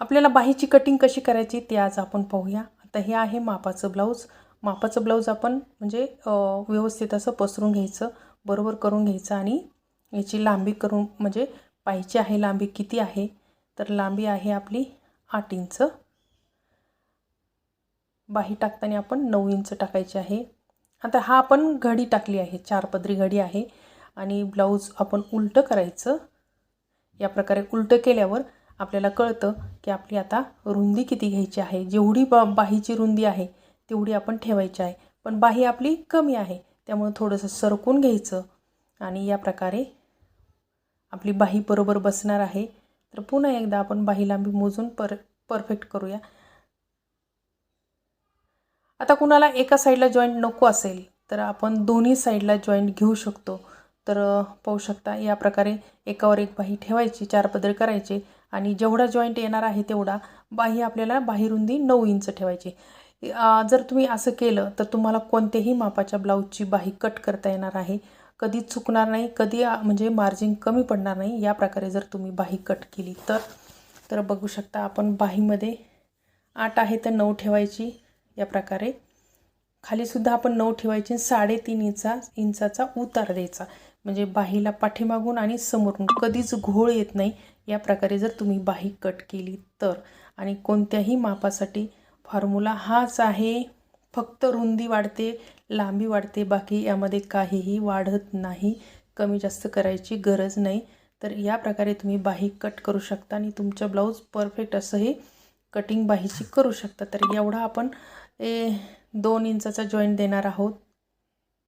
आपल्याला बाहीची कटिंग कशी करायची ते आज आपण पाहूया। आता हे आहे मापाचं ब्लाऊज। मापाचं ब्लाऊज आपण म्हणजे व्यवस्थित असं पसरून घ्यायचं, बरोबर करून घ्यायचं आणि याची लांबी करून म्हणजे पाहिजे आहे लांबी किती आहे तर लांबी आहे आपली 8 इंच। बाही टाकताना आपण 9 इंच टाकायची आहे। आता हा आपण घडी टाकली आहे, 4 पदरी घडी आहे आणि ब्लाऊज आपण उलट करायचं। या प्रकारे उलट केल्यावर आपल्याला कळतं की आपली आता रुंदी किती घ्यायची आहे। जेवढी बाहीची रुंदी आहे तेवढी आपण ठेवायची आहे, पण बाही आपली कमी आहे त्यामुळे थोडंसं सरकून घ्यायचं आणि या प्रकारे आपली बाही बरोबर बसणार आहे। तर पुन्हा एकदा आपण बाही लांबी मोजून परफेक्ट करूया। आता कुणाला एका साईडला जॉईंट नको असेल तर आपण दोन्ही साईडला जॉईंट घेऊ शकतो। तर पाहू शकता या प्रकारे एकावर एक बाही ठेवायची, 4 पदर करायचे आणि जेवढा जॉईंट येणार आहे तेवढा बाही आपल्याला बाही रुंदी 9 इंच ठेवायची। जर तुम्ही असं केलं तर तुम्हाला कोणत्याही मापाच्या ब्लाऊजची बाही कट करता येणार आहे, कधी चुकणार नाही, कधी म्हणजे मार्जिन कमी पडणार नाही। या प्रकारे जर तुम्ही बाही कट केली तर बघू शकता आपण बाहीमध्ये 8 आहे तर 9 ठेवायची। या प्रकारे खाली सुद्धा आपण 9 ठेवायची, 3.5 इंचाचा उतार द्यायचा म्हणजे बाहीला पाठीमागून आणि समोरून कधीच घोळ येत नाही। या प्रकारे जर तुम्ही बाही कट केली तर आणि कोणत्याही मापासाठी फॉर्म्युला हाच आहे, फक्त रुंदी वाढते, लांबी वाढते, बाकी यामध्ये काहीही वाढत नाही, कमी जास्त करायची गरज नाही। तर या प्रकारे तुम्ही बाही कट करू शकता आणि तुमचं ब्लाऊज परफेक्ट असं हे कटिंग बाहीची करू शकता। तर एवढा आपण 2 इंचाचा जॉईंट देणार आहोत।